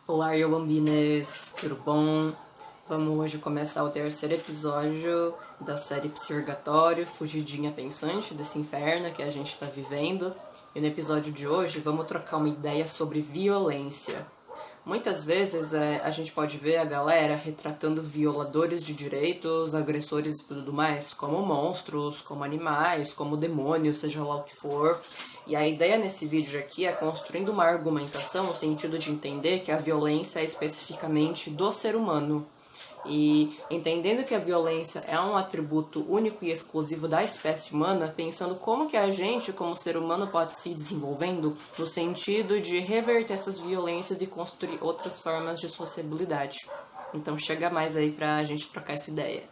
Olá, Bambines, tudo bom? Vamos hoje começar o terceiro episódio da série Purgatório, Fugidinha Pensante desse inferno que a gente está vivendo. E no episódio de hoje vamos trocar uma ideia sobre violência. Muitas vezes a gente pode ver a galera retratando violadores de direitos, agressores e tudo mais, como monstros, como animais, como demônios, seja lá o que for. E a ideia nesse vídeo aqui é construindo uma argumentação no sentido de entender que a violência é especificamente do ser humano. E entendendo que a violência é um atributo único e exclusivo da espécie humana, pensando como que a gente, como ser humano, pode se desenvolvendo no sentido de reverter essas violências e construir outras formas de sociabilidade. Então chega mais aí pra gente trocar essa ideia.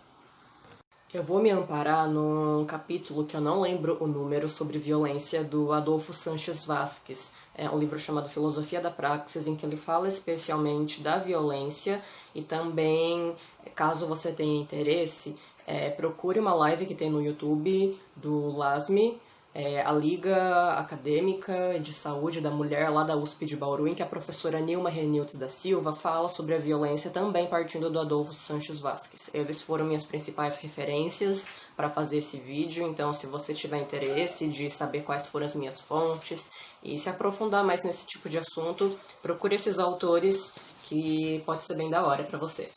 Eu vou me amparar num capítulo que eu não lembro o número sobre violência do Adolfo Sanches Vasquez. É um livro chamado Filosofia da Praxis, em que ele fala especialmente da violência e também, caso você tenha interesse, procure uma live que tem no YouTube do LASME, a Liga Acadêmica de Saúde da Mulher lá da USP de Bauru, em que a professora Nilma Renildes da Silva fala sobre a violência também partindo do Adolfo Sanches Vasquez. Eles foram minhas principais referências para fazer esse vídeo, então se você tiver interesse de saber quais foram as minhas fontes e se aprofundar mais nesse tipo de assunto, procure esses autores que pode ser bem da hora para você.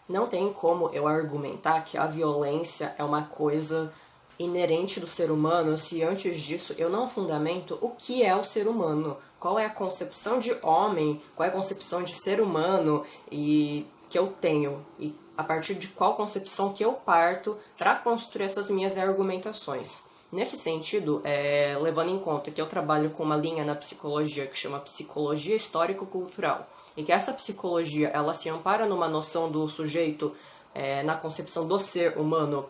Não tem como eu argumentar que a violência é uma coisa inerente do ser humano se antes disso eu não fundamento o que é o ser humano, qual é a concepção de homem, qual é a concepção de ser humano e que eu tenho e a partir de qual concepção que eu parto para construir essas minhas argumentações. Nesse sentido, levando em conta que eu trabalho com uma linha na psicologia que chama psicologia histórico-cultural e que essa psicologia ela se ampara numa noção do sujeito na concepção do ser humano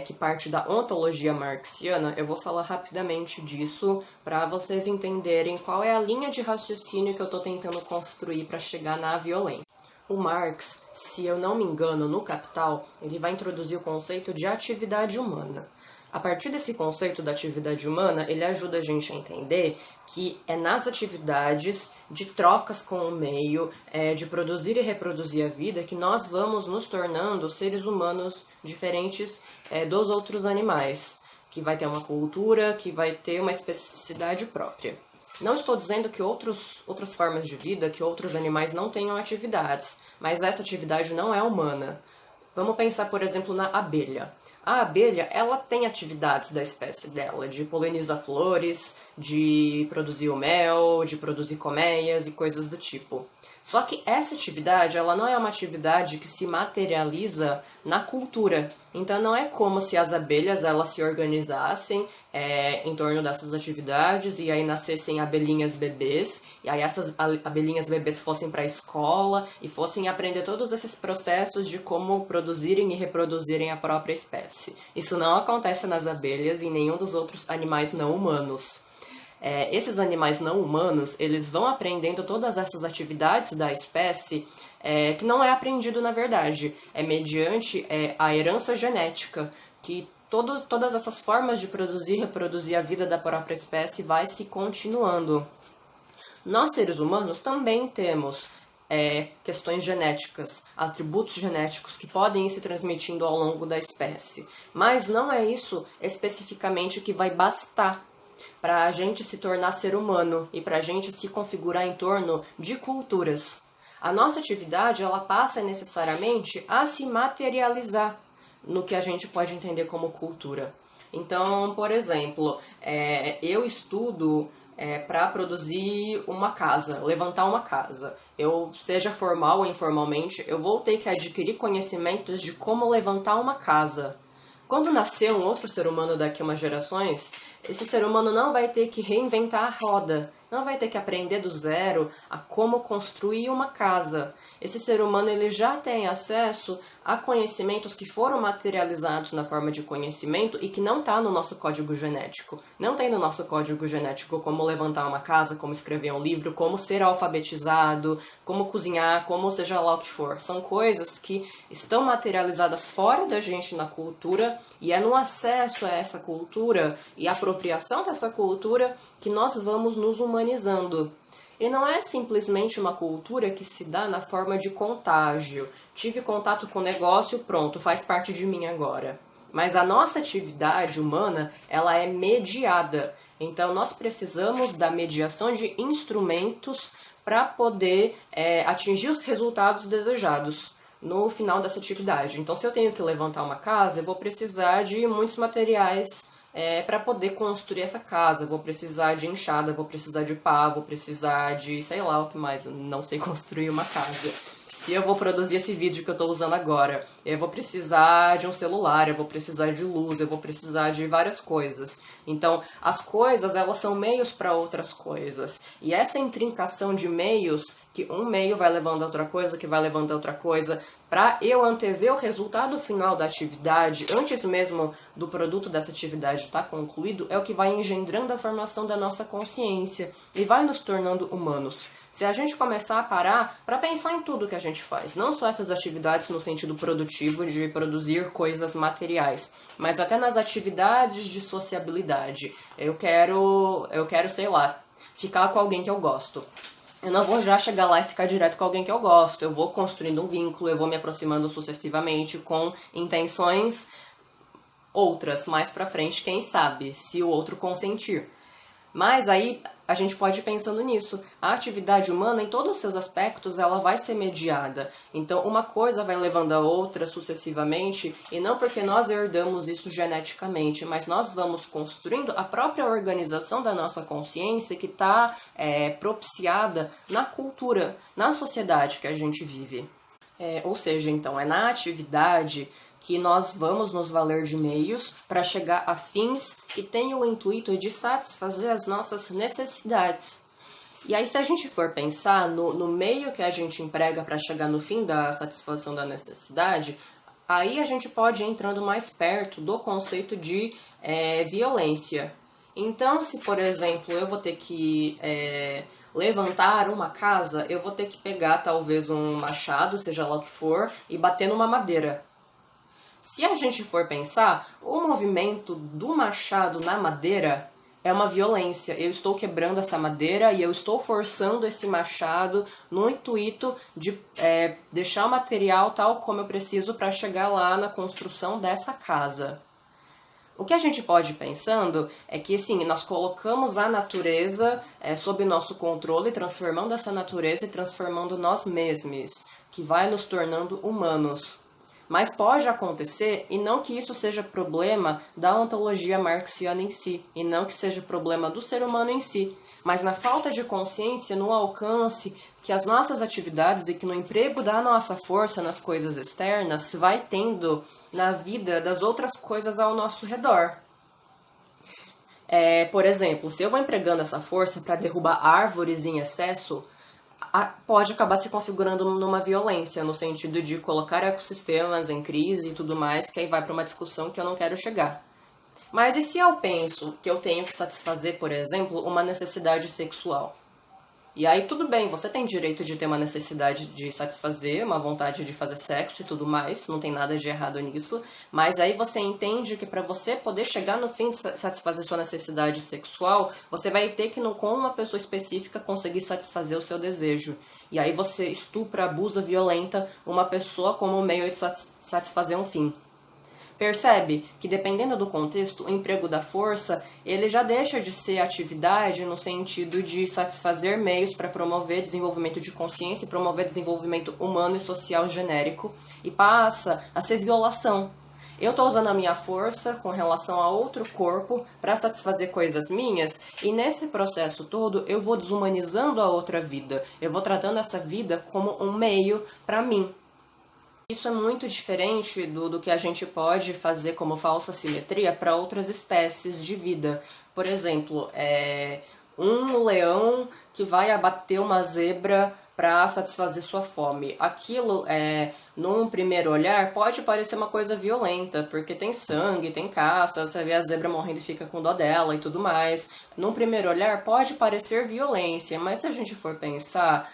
que parte da ontologia marxiana, eu vou falar rapidamente disso para vocês entenderem qual é a linha de raciocínio que eu estou tentando construir para chegar na violência. O Marx, se eu não me engano, no Capital, ele vai introduzir o conceito de atividade humana. A partir desse conceito da atividade humana, ele ajuda a gente a entender que é nas atividades de trocas com o meio, de produzir e reproduzir a vida, que nós vamos nos tornando seres humanos diferentes dos outros animais, que vai ter uma cultura, que vai ter uma especificidade própria. Não estou dizendo que outras formas de vida, que outros animais não tenham atividades, mas essa atividade não é humana. Vamos pensar, por exemplo, na abelha. A abelha, ela tem atividades da espécie dela, de polinizar flores, de produzir o mel, de produzir colmeias e coisas do tipo. Só que essa atividade, ela não é uma atividade que se materializa na cultura. Então não é como se as abelhas elas se organizassem em torno dessas atividades e aí nascessem abelhinhas bebês, e aí essas abelhinhas bebês fossem para a escola e fossem aprender todos esses processos de como produzirem e reproduzirem a própria espécie. Isso não acontece nas abelhas e em nenhum dos outros animais não humanos. Esses animais não humanos, eles vão aprendendo todas essas atividades da espécie que não é aprendido na verdade. É mediante a herança genética, que todas essas formas de produzir e reproduzir a vida da própria espécie vai se continuando. Nós, seres humanos, também temos questões genéticas, atributos genéticos que podem ir se transmitindo ao longo da espécie. Mas não é isso especificamente que vai bastar para a gente se tornar ser humano e para a gente se configurar em torno de culturas. A nossa atividade ela passa necessariamente a se materializar no que a gente pode entender como cultura. Então, por exemplo, eu estudo para produzir uma casa, levantar uma casa. Eu, seja formal ou informalmente, eu vou ter que adquirir conhecimentos de como levantar uma casa. Quando nascer um outro ser humano daqui a umas gerações, esse ser humano não vai ter que reinventar a roda, não vai ter que aprender do zero a como construir uma casa. Esse ser humano ele já tem acesso a conhecimentos que foram materializados na forma de conhecimento e que não está no nosso código genético. Não tem no nosso código genético como levantar uma casa, como escrever um livro, como ser alfabetizado, como cozinhar, como seja lá o que for. São coisas que estão materializadas fora da gente na cultura e é no acesso a essa cultura e apropriação dessa cultura que nós vamos nos humanizando. E não é simplesmente uma cultura que se dá na forma de contágio. Tive contato com o negócio, pronto, faz parte de mim agora. Mas a nossa atividade humana, ela é mediada. Então, nós precisamos da mediação de instrumentos para poder atingir os resultados desejados no final dessa atividade. Então, se eu tenho que levantar uma casa, eu vou precisar de muitos materiais para poder construir essa casa. Vou precisar de enxada, vou precisar de pá, vou precisar de sei lá o que mais. Eu não sei construir uma casa. Se eu vou produzir esse vídeo que eu estou usando agora, eu vou precisar de um celular, eu vou precisar de luz, eu vou precisar de várias coisas. Então, as coisas, elas são meios para outras coisas. E essa intrincação de meios, que um meio vai levando a outra coisa, que vai levando a outra coisa, para eu antever o resultado final da atividade, antes mesmo do produto dessa atividade estar concluído, é o que vai engendrando a formação da nossa consciência e vai nos tornando humanos. Se a gente começar a parar para pensar em tudo que a gente faz, não só essas atividades no sentido produtivo de produzir coisas materiais, mas até nas atividades de sociabilidade. Eu quero, sei lá, ficar com alguém que eu gosto. Eu não vou já chegar lá e ficar direto com alguém que eu gosto. Eu vou construindo um vínculo, eu vou me aproximando sucessivamente com intenções outras mais pra frente, quem sabe, se o outro consentir. Mas aí a gente pode ir pensando nisso. A atividade humana, em todos os seus aspectos, ela vai ser mediada. Então, uma coisa vai levando a outra sucessivamente, e não porque nós herdamos isso geneticamente, mas nós vamos construindo a própria organização da nossa consciência que está propiciada na cultura, na sociedade que a gente vive. Ou seja, então, é na atividade que nós vamos nos valer de meios para chegar a fins que tenham o intuito de satisfazer as nossas necessidades. E aí, se a gente for pensar no meio que a gente emprega para chegar no fim da satisfação da necessidade, aí a gente pode ir entrando mais perto do conceito de violência. Então, se, por exemplo, eu vou ter que levantar uma casa, eu vou ter que pegar talvez um machado, seja lá o que for, e bater numa madeira. Se a gente for pensar, o movimento do machado na madeira é uma violência. Eu estou quebrando essa madeira e eu estou forçando esse machado no intuito de deixar o material tal como eu preciso para chegar lá na construção dessa casa. O que a gente pode ir pensando é que, assim, nós colocamos a natureza sob nosso controle, transformando essa natureza e transformando nós mesmos, que vai nos tornando humanos. Mas pode acontecer, e não que isso seja problema da ontologia marxiana em si, e não que seja problema do ser humano em si, mas na falta de consciência, no alcance que as nossas atividades e que no emprego da nossa força nas coisas externas vai tendo na vida das outras coisas ao nosso redor. Por exemplo, se eu vou empregando essa força para derrubar árvores em excesso, pode acabar se configurando numa violência, no sentido de colocar ecossistemas em crise e tudo mais, que aí vai para uma discussão que eu não quero chegar. Mas e se eu penso que eu tenho que satisfazer, por exemplo, uma necessidade sexual? E aí tudo bem, você tem direito de ter uma necessidade de satisfazer, uma vontade de fazer sexo e tudo mais, não tem nada de errado nisso, mas aí você entende que para você poder chegar no fim de satisfazer sua necessidade sexual, você vai ter que, com uma pessoa específica, conseguir satisfazer o seu desejo. E aí você estupra, abusa, violenta uma pessoa como meio de satisfazer um fim. Percebe que, dependendo do contexto, o emprego da força, ele já deixa de ser atividade no sentido de satisfazer meios para promover desenvolvimento de consciência e promover desenvolvimento humano e social genérico, e passa a ser violação. Eu estou usando a minha força com relação a outro corpo para satisfazer coisas minhas, e nesse processo todo eu vou desumanizando a outra vida, eu vou tratando essa vida como um meio para mim. Isso é muito diferente do que a gente pode fazer como falsa simetria para outras espécies de vida. Por exemplo, um leão que vai abater uma zebra para satisfazer sua fome. Aquilo, num primeiro olhar, pode parecer uma coisa violenta, porque tem sangue, tem caça, você vê a zebra morrendo e fica com dó dela e tudo mais. Num primeiro olhar, pode parecer violência, mas se a gente for pensar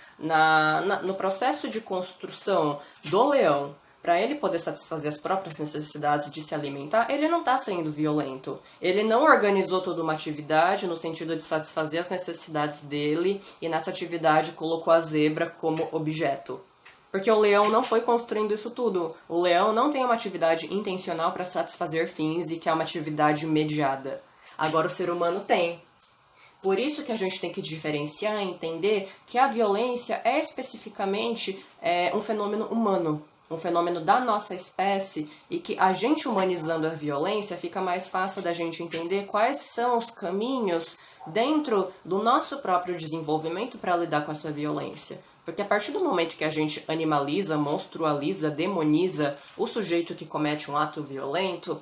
no processo de construção do leão, para ele poder satisfazer as próprias necessidades de se alimentar, ele não está sendo violento. Ele não organizou toda uma atividade no sentido de satisfazer as necessidades dele e nessa atividade colocou a zebra como objeto. Porque o leão não foi construindo isso tudo. O leão não tem uma atividade intencional para satisfazer fins e que é uma atividade mediada. Agora o ser humano tem. Por isso que a gente tem que diferenciar e entender que a violência é especificamente um fenômeno humano, um fenômeno da nossa espécie, e que a gente humanizando a violência fica mais fácil da gente entender quais são os caminhos dentro do nosso próprio desenvolvimento para lidar com essa violência. Porque a partir do momento que a gente animaliza, monstrualiza, demoniza o sujeito que comete um ato violento,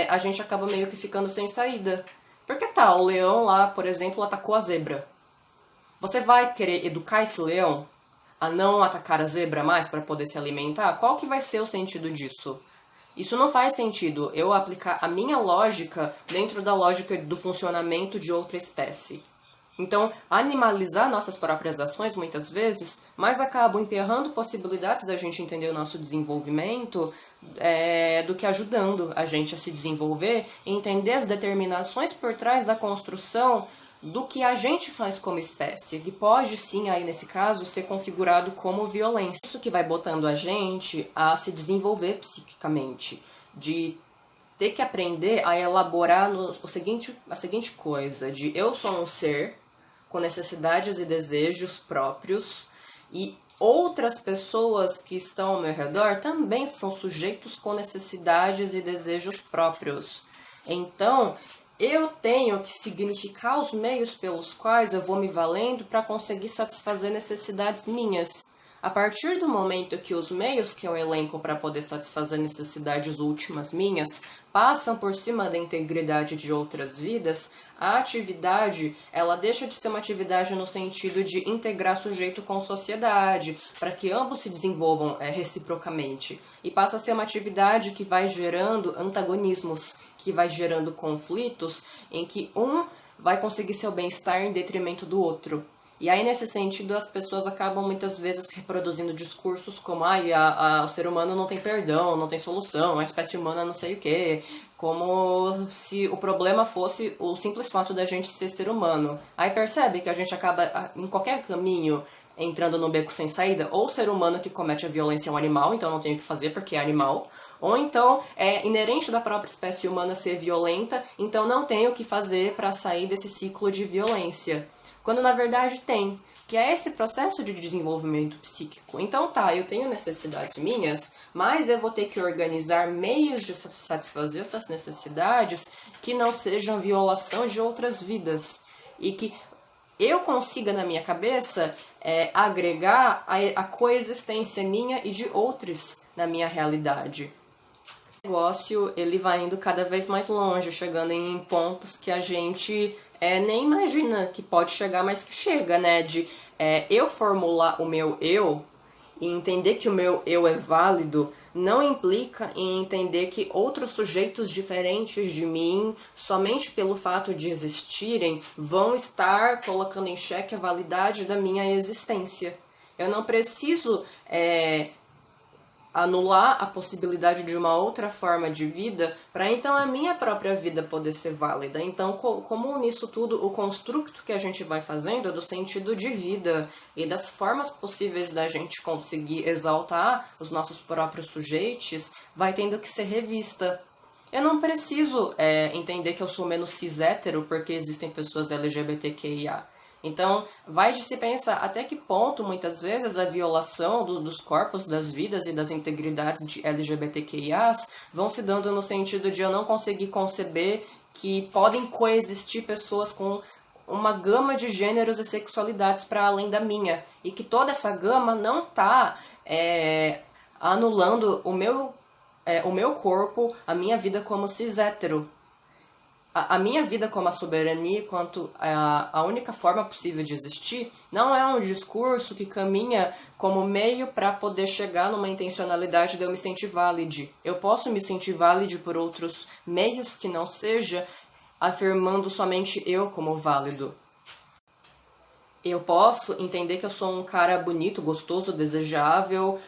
a gente acaba meio que ficando sem saída. Porque tá, o leão lá, por exemplo, atacou a zebra. Você vai querer educar esse leão a não atacar a zebra mais para poder se alimentar? Qual que vai ser o sentido disso? Isso não faz sentido eu aplicar a minha lógica dentro da lógica do funcionamento de outra espécie. Então, animalizar nossas próprias ações, muitas vezes, mas acabam emperrando possibilidades da gente entender o nosso desenvolvimento do que ajudando a gente a se desenvolver e entender as determinações por trás da construção do que a gente faz como espécie, que pode sim, aí nesse caso, ser configurado como violência. Isso que vai botando a gente a se desenvolver psiquicamente, de ter que aprender a elaborar a seguinte coisa, de eu sou um ser com necessidades e desejos próprios, e outras pessoas que estão ao meu redor também são sujeitos com necessidades e desejos próprios. Então, eu tenho que significar os meios pelos quais eu vou me valendo para conseguir satisfazer necessidades minhas. A partir do momento que os meios que eu elenco para poder satisfazer necessidades últimas minhas passam por cima da integridade de outras vidas, a atividade, ela deixa de ser uma atividade no sentido de integrar sujeito com sociedade, para que ambos se desenvolvam reciprocamente, e passa a ser uma atividade que vai gerando antagonismos, que vai gerando conflitos, em que um vai conseguir seu bem-estar em detrimento do outro. E aí, nesse sentido, as pessoas acabam muitas vezes reproduzindo discursos como o ser humano não tem perdão, não tem solução, a espécie humana não sei o quê, como se o problema fosse o simples fato da gente ser humano. Aí percebe que a gente acaba, em qualquer caminho, entrando no beco sem saída, ou o ser humano que comete a violência é um animal, então não tem o que fazer porque é animal, ou então é inerente da própria espécie humana ser violenta, então não tem o que fazer para sair desse ciclo de violência. Quando na verdade tem, que é esse processo de desenvolvimento psíquico. Então tá, eu tenho necessidades minhas, mas eu vou ter que organizar meios de satisfazer essas necessidades que não sejam violação de outras vidas. E que eu consiga na minha cabeça agregar a coexistência minha e de outros na minha realidade. O negócio ele vai indo cada vez mais longe, chegando em pontos que a gente nem imagina que pode chegar, mas que chega, né? De eu formular o meu eu e entender que o meu eu é válido não implica em entender que outros sujeitos diferentes de mim, somente pelo fato de existirem, vão estar colocando em xeque a validade da minha existência. Eu não preciso anular a possibilidade de uma outra forma de vida para então a minha própria vida poder ser válida. Então, como nisso tudo, o construto que a gente vai fazendo é do sentido de vida e das formas possíveis da gente conseguir exaltar os nossos próprios sujeitos, vai tendo que ser revista. Eu não preciso entender que eu sou menos cis-hétero porque existem pessoas LGBTQIA. Então, vai de se pensar até que ponto, muitas vezes, a violação dos corpos, das vidas e das integridades de LGBTQIAs vão se dando no sentido de eu não conseguir conceber que podem coexistir pessoas com uma gama de gêneros e sexualidades para além da minha. E que toda essa gama não está anulando o meu corpo, a minha vida como cis-hétero. A minha vida como a soberania, quanto a única forma possível de existir, não é um discurso que caminha como meio para poder chegar numa intencionalidade de eu me sentir válide. Eu posso me sentir válide por outros meios que não seja afirmando somente eu como válido. Eu posso entender que eu sou um cara bonito, gostoso, desejável,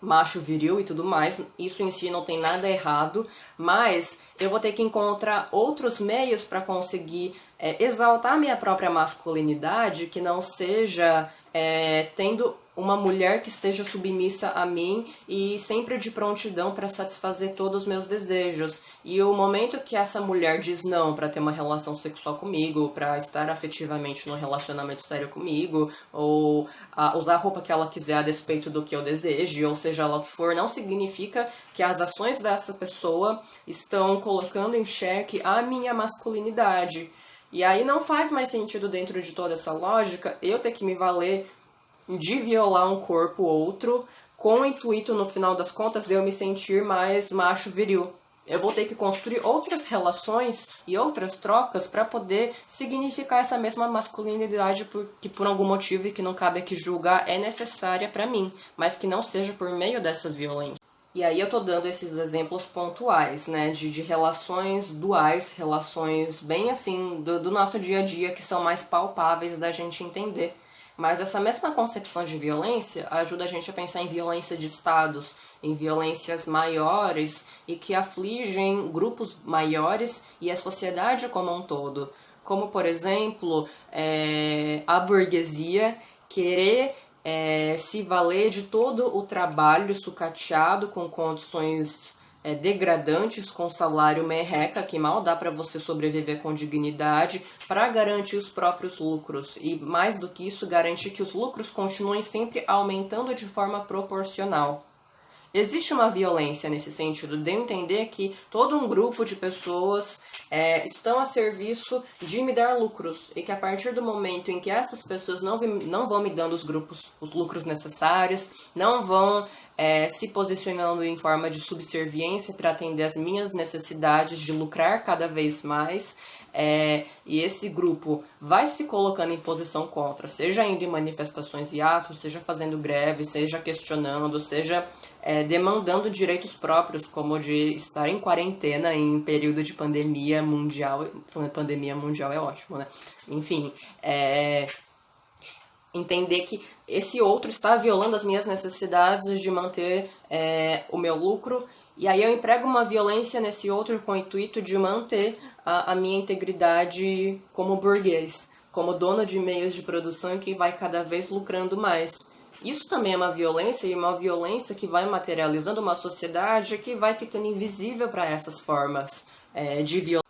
macho viril e tudo mais. Isso em si não tem nada errado, mas eu vou ter que encontrar outros meios para conseguir exaltar minha própria masculinidade, que não seja tendo uma mulher que esteja submissa a mim e sempre de prontidão para satisfazer todos os meus desejos. E o momento que essa mulher diz não para ter uma relação sexual comigo, para estar afetivamente num relacionamento sério comigo, ou usar a roupa que ela quiser a despeito do que eu deseje, ou seja lá o que for, não significa que as ações dessa pessoa estão colocando em xeque a minha masculinidade. E aí não faz mais sentido, dentro de toda essa lógica, eu ter que me valer de violar um corpo outro com o intuito, no final das contas, de eu me sentir mais macho viril. Eu vou ter que construir outras relações e outras trocas para poder significar essa mesma masculinidade que por algum motivo e que não cabe aqui julgar é necessária para mim, mas que não seja por meio dessa violência. E aí eu tô dando esses exemplos pontuais, né, de relações duais, relações bem assim do nosso dia a dia, que são mais palpáveis da gente entender. Mas essa mesma concepção de violência ajuda a gente a pensar em violência de estados, em violências maiores e que afligem grupos maiores e a sociedade como um todo. Como, por exemplo, a burguesia querer se valer de todo o trabalho sucateado com condições degradantes, com salário merreca, que mal dá para você sobreviver com dignidade, para garantir os próprios lucros. E mais do que isso, garantir que os lucros continuem sempre aumentando de forma proporcional. Existe uma violência nesse sentido, de eu entender que todo um grupo de pessoas estão a serviço de me dar lucros, e que a partir do momento em que essas pessoas não vão me dando os lucros necessários, não vão se posicionando em forma de subserviência para atender as minhas necessidades de lucrar cada vez mais, e esse grupo vai se colocando em posição contra, seja indo em manifestações e atos, seja fazendo greve, seja questionando, seja demandando direitos próprios, como de estar em quarentena em período de pandemia mundial. Pandemia mundial é ótimo, né? Enfim, entender que esse outro está violando as minhas necessidades de manter o meu lucro, e aí eu emprego uma violência nesse outro com o intuito de manter a minha integridade como burguês, como dono de meios de produção, que vai cada vez lucrando mais. Isso também é uma violência, e uma violência que vai materializando uma sociedade que vai ficando invisível para essas formas de violência.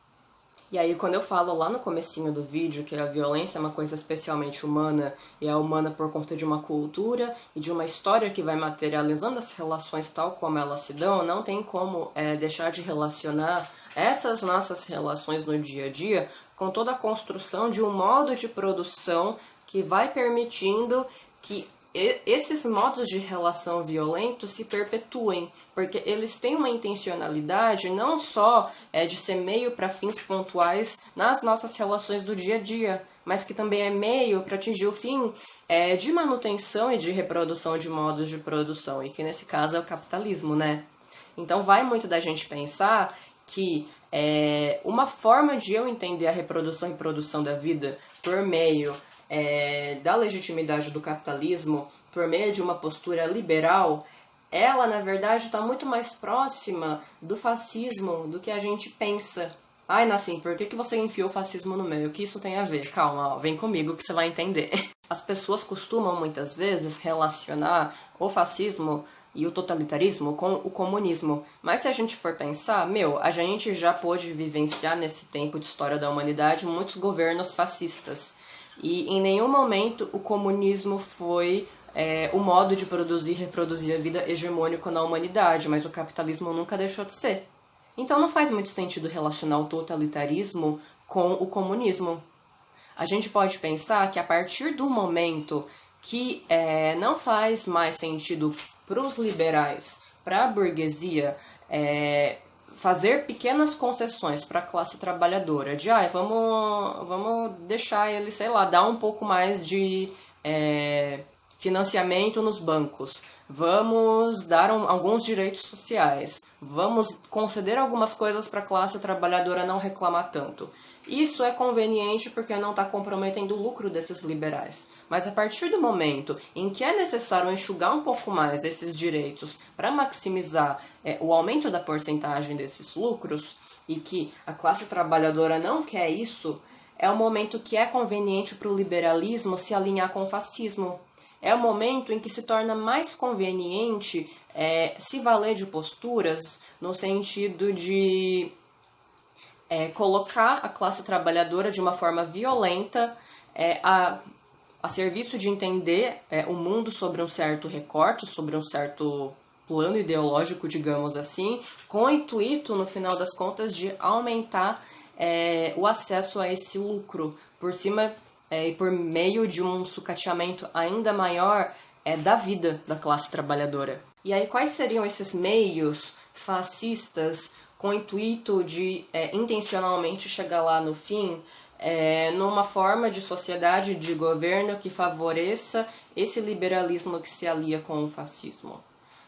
E aí, quando eu falo lá no comecinho do vídeo que a violência é uma coisa especialmente humana, e é humana por conta de uma cultura e de uma história que vai materializando as relações tal como elas se dão, não tem como deixar de relacionar essas nossas relações no dia a dia com toda a construção de um modo de produção que vai permitindo que esses modos de relação violentos se perpetuem, porque eles têm uma intencionalidade não só de ser meio para fins pontuais nas nossas relações do dia a dia, mas que também é meio para atingir o fim de manutenção e de reprodução de modos de produção, e que nesse caso é o capitalismo, né? Então vai muito da gente pensar que uma forma de eu entender a reprodução e produção da vida por meio da legitimidade do capitalismo, por meio de uma postura liberal, ela, na verdade, está muito mais próxima do fascismo do que a gente pensa. Ai, Nassim, por que você enfiou o fascismo no meio? O que isso tem a ver? Calma, ó, vem comigo que você vai entender. As pessoas costumam, muitas vezes, relacionar o fascismo e o totalitarismo com o comunismo. Mas se a gente for pensar, a gente já pôde vivenciar nesse tempo de história da humanidade muitos governos fascistas. E em nenhum momento o comunismo foi o modo de produzir e reproduzir a vida hegemônico na humanidade, mas o capitalismo nunca deixou de ser. Então não faz muito sentido relacionar o totalitarismo com o comunismo. A gente pode pensar que a partir do momento que não faz mais sentido para os liberais, para a burguesia, fazer pequenas concessões para a classe trabalhadora, de vamos deixar ele, sei lá, dar um pouco mais de financiamento nos bancos, vamos dar alguns direitos sociais, vamos conceder algumas coisas para a classe trabalhadora não reclamar tanto. Isso é conveniente porque não está comprometendo o lucro desses liberais. Mas a partir do momento em que é necessário enxugar um pouco mais esses direitos para maximizar o aumento da porcentagem desses lucros, e que a classe trabalhadora não quer isso, é o momento que é conveniente para o liberalismo se alinhar com o fascismo. É o momento em que se torna mais conveniente se valer de posturas no sentido de colocar a classe trabalhadora de uma forma violenta a serviço de entender o mundo sobre um certo recorte, sobre um certo plano ideológico, digamos assim, com o intuito, no final das contas, de aumentar o acesso a esse lucro por cima e por meio de um sucateamento ainda maior da vida da classe trabalhadora. E aí, quais seriam esses meios fascistas com o intuito de intencionalmente chegar lá no fim, numa forma de sociedade, de governo que favoreça esse liberalismo que se alia com o fascismo?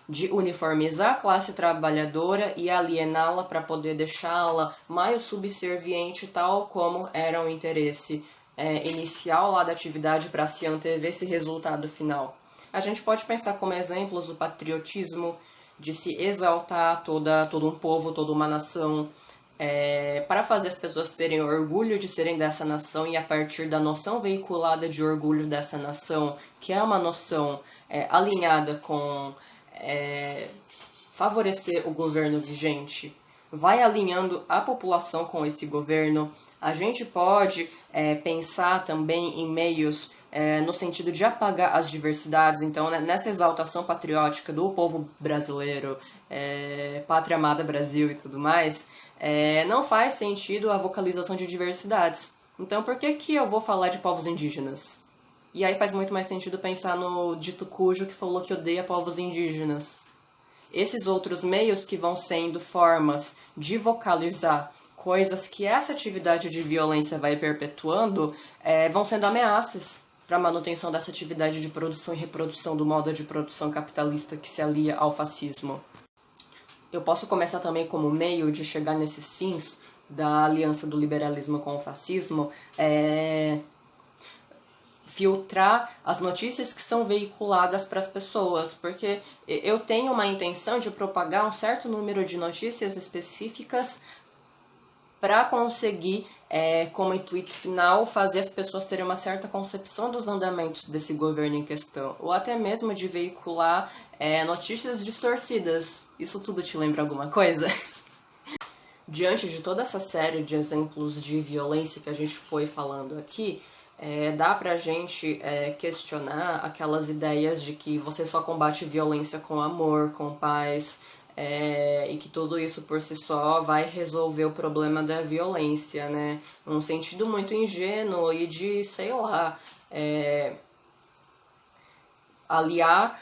De uniformizar a classe trabalhadora e aliená-la para poder deixá-la mais subserviente, tal como era o interesse inicial lá da atividade para se antever esse resultado final. A gente pode pensar como exemplos o patriotismo, de se exaltar todo um povo, toda uma nação, para fazer as pessoas terem orgulho de serem dessa nação, e a partir da noção veiculada de orgulho dessa nação, que é uma noção alinhada com favorecer o governo vigente, vai alinhando a população com esse governo. A gente pode pensar também em meios no sentido de apagar as diversidades. Então, nessa exaltação patriótica do povo brasileiro, pátria amada Brasil e tudo mais, não faz sentido a vocalização de diversidades. Então, por que eu vou falar de povos indígenas? E aí faz muito mais sentido pensar no dito cujo que falou que odeia povos indígenas. Esses outros meios que vão sendo formas de vocalizar coisas que essa atividade de violência vai perpetuando, vão sendo ameaças para a manutenção dessa atividade de produção e reprodução do modo de produção capitalista que se alia ao fascismo. Eu posso começar também como meio de chegar nesses fins da aliança do liberalismo com o fascismo, filtrar as notícias que são veiculadas para as pessoas, porque eu tenho uma intenção de propagar um certo número de notícias específicas para conseguir, como intuito final, fazer as pessoas terem uma certa concepção dos andamentos desse governo em questão, ou até mesmo de veicular notícias distorcidas. Isso tudo te lembra alguma coisa? Diante de toda essa série de exemplos de violência que a gente foi falando aqui, dá pra gente questionar aquelas ideias de que você só combate violência com amor, com paz, e que tudo isso por si só vai resolver o problema da violência, né? Num sentido muito ingênuo e de, sei lá, aliar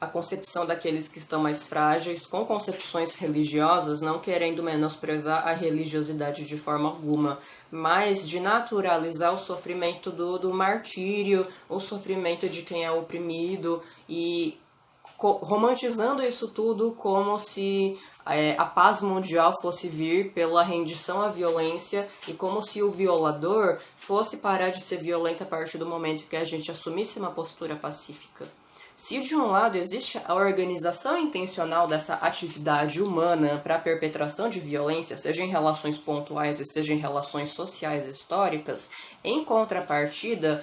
a concepção daqueles que estão mais frágeis com concepções religiosas, não querendo menosprezar a religiosidade de forma alguma, mas de naturalizar o sofrimento do martírio, o sofrimento de quem é oprimido, e romantizando isso tudo como se a paz mundial fosse vir pela rendição à violência, e como se o violador fosse parar de ser violento a partir do momento que a gente assumisse uma postura pacífica. Se de um lado existe a organização intencional dessa atividade humana para a perpetração de violência, seja em relações pontuais e seja em relações sociais históricas, em contrapartida,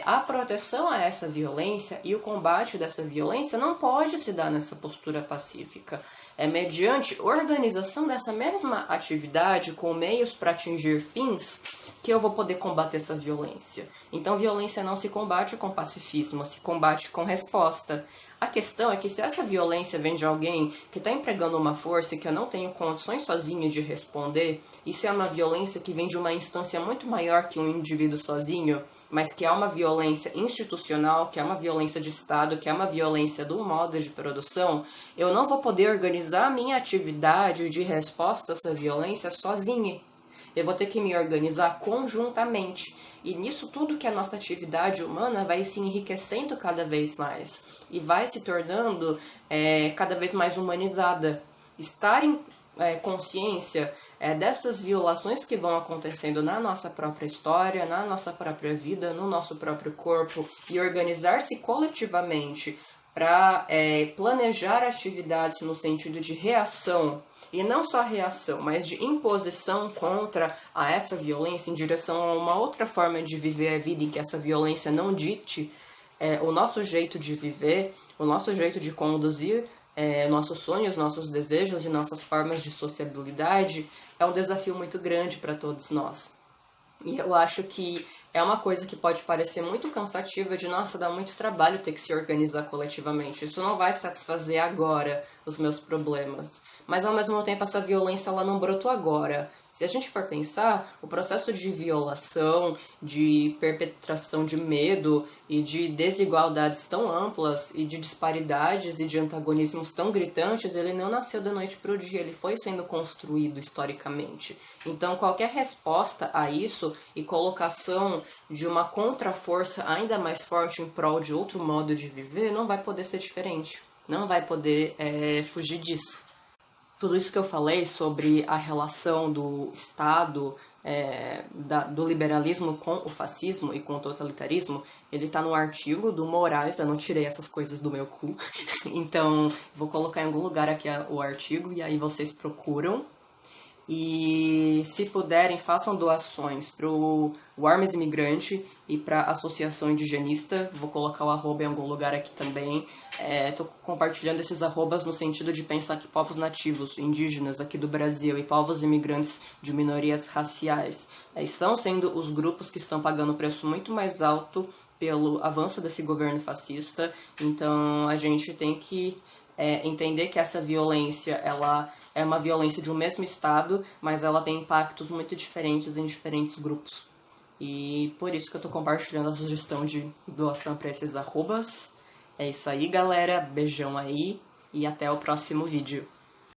a proteção a essa violência e o combate dessa violência não pode se dar nessa postura pacífica. É mediante organização dessa mesma atividade com meios para atingir fins que eu vou poder combater essa violência. Então, violência não se combate com pacifismo, se combate com resposta. A questão é que se essa violência vem de alguém que está empregando uma força que eu não tenho condições sozinho de responder, isso é uma violência que vem de uma instância muito maior que um indivíduo sozinho, mas que é uma violência institucional, que é uma violência de Estado, que é uma violência do modo de produção, eu não vou poder organizar a minha atividade de resposta a essa violência sozinha. Eu vou ter que me organizar conjuntamente. E nisso tudo que a nossa atividade humana vai se enriquecendo cada vez mais. E vai se tornando cada vez mais humanizada. Estar em consciência dessas violações que vão acontecendo na nossa própria história, na nossa própria vida, no nosso próprio corpo, e organizar-se coletivamente para planejar atividades no sentido de reação, e não só reação, mas de imposição contra essa violência em direção a uma outra forma de viver a vida em que essa violência não dite o nosso jeito de viver, o nosso jeito de conduzir nossos sonhos, nossos desejos e nossas formas de sociabilidade, é um desafio muito grande para todos nós. E eu acho que é uma coisa que pode parecer muito cansativa de, nossa, dá muito trabalho ter que se organizar coletivamente. Isso não vai satisfazer agora os meus problemas. Mas, ao mesmo tempo, essa violência ela não brotou agora. Se a gente for pensar, o processo de violação, de perpetração de medo e de desigualdades tão amplas e de disparidades e de antagonismos tão gritantes, ele não nasceu da noite para o dia, ele foi sendo construído historicamente. Então, qualquer resposta a isso e colocação de uma contraforça ainda mais forte em prol de outro modo de viver não vai poder ser diferente, não vai poder fugir disso. Tudo isso que eu falei sobre a relação do Estado, do liberalismo com o fascismo e com o totalitarismo, ele está no artigo do Moraes, eu não tirei essas coisas do meu cu, então vou colocar em algum lugar aqui o artigo e aí vocês procuram. E se puderem, façam doações para o Armas Imigrante e para a Associação Indigenista. Vou colocar o arroba em algum lugar aqui também. Estou compartilhando esses arrobas no sentido de pensar que povos nativos, indígenas aqui do Brasil e povos imigrantes de minorias raciais estão sendo os grupos que estão pagando um preço muito mais alto pelo avanço desse governo fascista. Então a gente tem que entender que essa violência ela é uma violência de um mesmo estado, mas ela tem impactos muito diferentes em diferentes grupos. E por isso que eu tô compartilhando a sugestão de doação para esses arrobas. É isso aí, galera. Beijão aí e até o próximo vídeo.